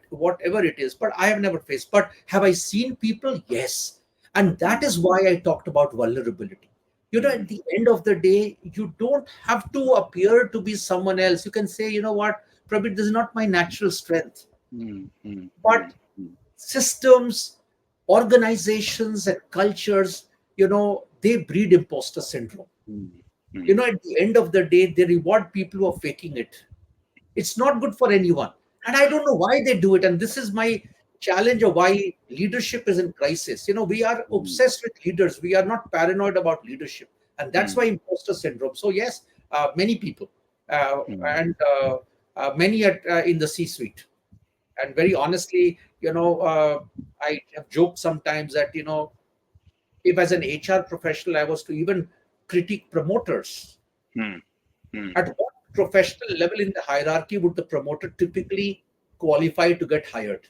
whatever it is, but I have never faced. But have I seen people? Yes. And that Mm, is why I talked about vulnerability. At mm, the end of the day, you don't have to appear to be someone else. You can say, you know what, Prabir, this is not my natural strength. mm, mm, mm, But mm, systems, organizations, and cultures, they breed imposter syndrome. mm, mm, At the end of the day, they reward people who are faking it. It's not good for anyone. And I don't know why they do it. And this is my challenge of why leadership is in crisis. We are mm, obsessed with leaders. We are not paranoid about leadership. And that's why mm, imposter syndrome. So, yes, many people, mm, and many in the C suite. And very honestly, I have joked sometimes that, if as an HR professional, I was to even critique promoters, mm, mm, at what professional level in the hierarchy would the promoter typically qualify to get hired?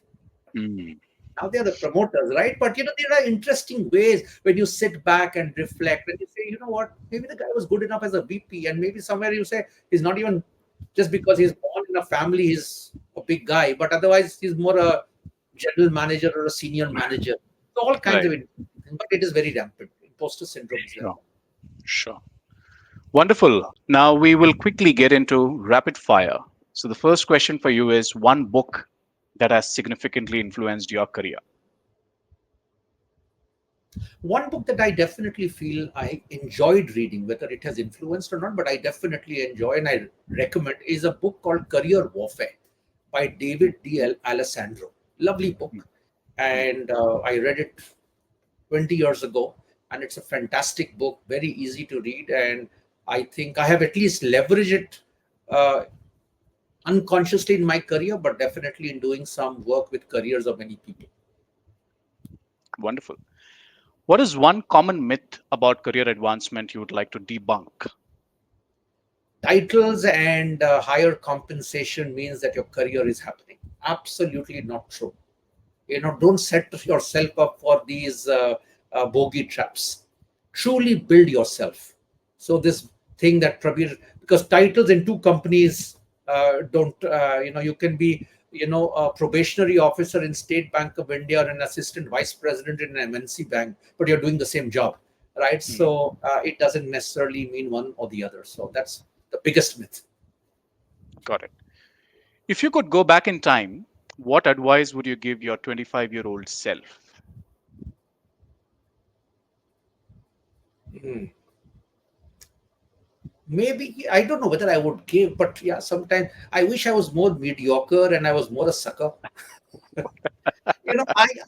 mm, Now they are the promoters, right? But there are interesting ways when you sit back and reflect and you say, you know what, maybe the guy was good enough as a VP, and maybe somewhere you say he's not even just because he's born in a family, he's a big guy, but otherwise he's more a general manager or a senior manager. So all kinds right. of interesting things, but it is very rampant. Imposter syndrome is there. Sure. Sure. Wonderful. Now we will quickly get into rapid fire. So the first question for you is one book that has significantly influenced your career. One book that I definitely feel I enjoyed reading, whether it has influenced or not, but I definitely enjoy and I recommend, is a book called Career Warfare by David D. Alessandro. Lovely Mm, book. mm, And I read it 20 years ago. And it's a fantastic book, very easy to read. And I think I have at least leveraged it uh, unconsciously in my career, but definitely in doing some work with careers of many people. wonderful. What is one common myth about career advancement you would like to debunk? Titles and higher compensation means that your career is happening. Absolutely not true. Don't set yourself up for these bogey traps. Truly build yourself. So this thing that Prabir, because titles in two companies don't, you can be, a probationary officer in State Bank of India or an assistant vice president in an MNC bank, but you're doing the same job, right? Mm, So it doesn't necessarily mean one or the other. So that's the biggest myth. got it. If you could go back in time, what advice would you give your 25-year-old self? Hmm. Maybe I don't know whether I would give, but yeah, sometimes I wish I was more mediocre and I was more a sucker.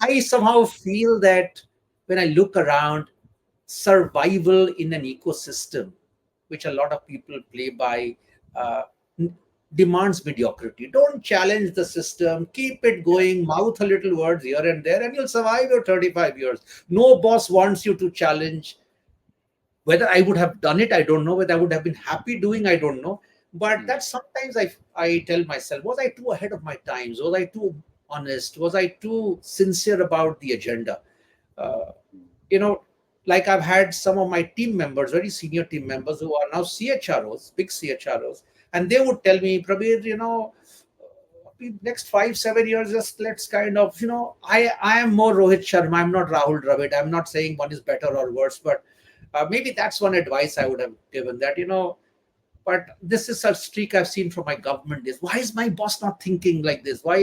I somehow feel that when I look around, survival in an ecosystem, which a lot of people play by, uh, n- demands mediocrity. Don't challenge the system, keep it Yeah. going, mouth a little words here and there, and you'll survive your 35 years. No boss wants you to challenge. Whether I would have done it, I don't know. Whether I would have been happy doing, I don't know. But Mm, that sometimes I tell myself, was I too ahead of my times? Was I too honest? Was I too sincere about the agenda? Uh, mm, you know, like I've had some of my team members, very senior team members, who are now CHROs, big CHROs, and they would tell me, Prabir, next 5 7 years, just let's kind of, I am more Rohit Sharma. I'm not Rahul Dravid. I'm not saying one is better or worse, but maybe that's one advice I would have given, that, but this is a streak I've seen from my government is, why is my boss not thinking like this? Why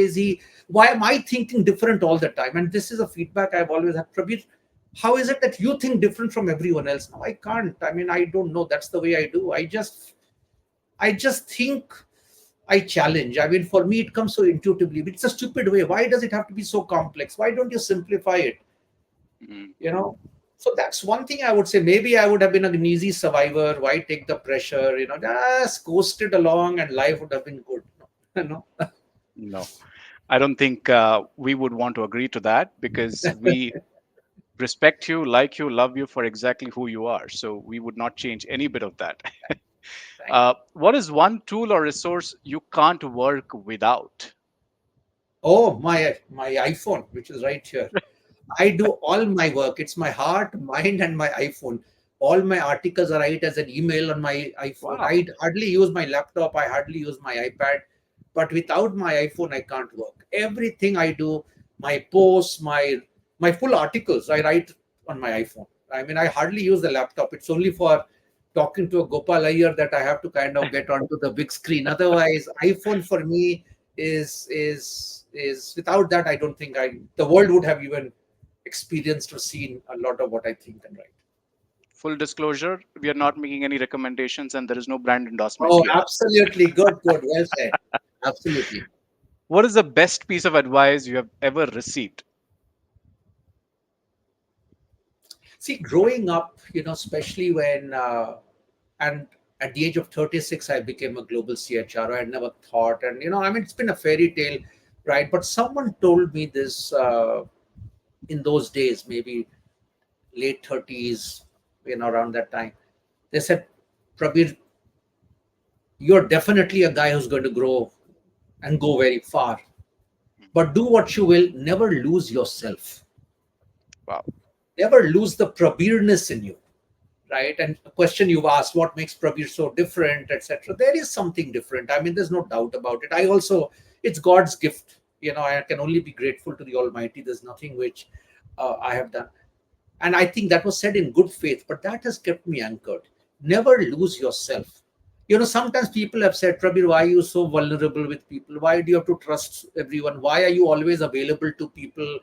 am I thinking different all the time? And this is a feedback I've always had. Prabir, how is it that you think different from everyone else? No, I can't. I mean, I don't know. That's the way I do. I just think I challenge. I mean, for me, it comes so intuitively. It's a stupid way. Why does it have to be so complex? Why don't you simplify it? mm, you know so that's one thing I would say. Maybe I would have been an easy survivor. Why take the pressure? Just coasted along and life would have been good. you know no, I don't think we would want to agree to that because we respect you, like you, love you for exactly who you are. So we would not change any bit of that. Thank you. What is one tool or resource you can't work without? Oh, my iPhone, which is right here. I do all my work. It's my heart, mind, and my iPhone. All my articles I write as an email on my iPhone. Wow. I hardly use my laptop. I hardly use my iPad. But without my iPhone, I can't work. Everything I do, my posts, my full articles, I write on my iPhone. I mean, I hardly use the laptop. It's only for talking to a Gopal Iyer that I have to kind of get onto the big screen. Otherwise, iPhone for me is without that, I don't think I the world would have even experienced or seen a lot of what I think and write. Full disclosure, we are not making any recommendations and there is no brand endorsement Oh, here. absolutely. Good, good. Well said. Absolutely. What is the best piece of advice you have ever received? See, growing up, especially and at the age of 36, I became a global CHRO. I never thought, and, I mean, it's been a fairy tale, right? But someone told me this in those days, maybe late 30s, around that time. They said, Prabir, you're definitely a guy who's going to grow and go very far. But do what you will, never lose yourself. Wow. Never lose the Prabirness in you, right? And a question you've asked, what makes Prabir so different, etc. There is something different. I mean, there's no doubt about it. I also, it's God's gift. I can only be grateful to the Almighty. There's nothing which I have done. And I think that was said in good faith, but that has kept me anchored. Never lose yourself. Sometimes people have said, Prabir, why are you so vulnerable with people? Why do you have to trust everyone? Why are you always available to people?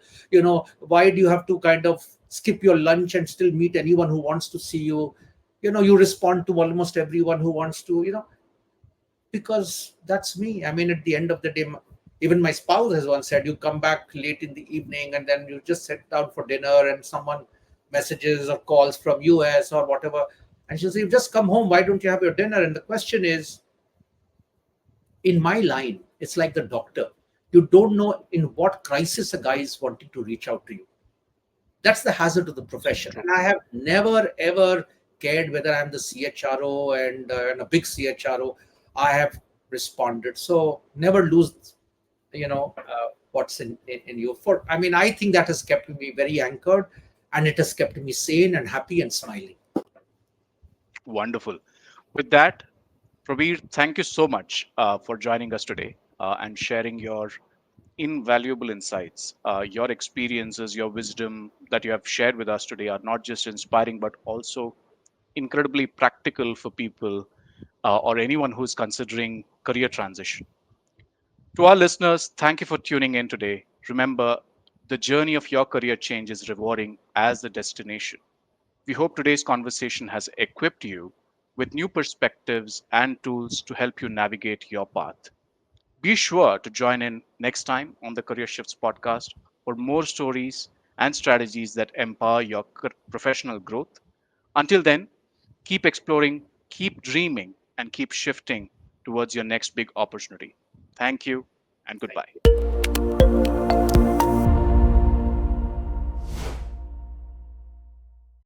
Why do you have to kind of skip your lunch and still meet anyone who wants to see you? You respond to almost everyone who wants to, because that's me. I mean, at the end of the day, even my spouse has once said, you come back late in the evening and then you just sit down for dinner and someone messages or calls from US or whatever. And she'll say, you just come home. Why don't you have your dinner? And the question is, in my line, it's like the doctor. You don't know in what crisis a guy is wanting to reach out to you. That's the hazard of the profession. True. And I have never, ever cared whether I'm the CHRO and a big CHRO. I have responded. So never lose, what's in you. I mean, I think that has kept me very anchored and it has kept me sane and happy and smiling. Wonderful. With that, Prabir, thank you so much for joining us today and sharing your invaluable insights. Your experiences, your wisdom that you have shared with us today are not just inspiring, but also incredibly practical for people or anyone who's considering career transition. To our listeners, thank you for tuning in today. Remember, the journey of your career change is rewarding as the destination. We hope today's conversation has equipped you with new perspectives and tools to help you navigate your path. Be sure to join in next time on the Career Shifts podcast for more stories and strategies that empower your professional growth. Until then, keep exploring, keep dreaming, and keep shifting towards your next big opportunity. Thank you and Thank goodbye. you.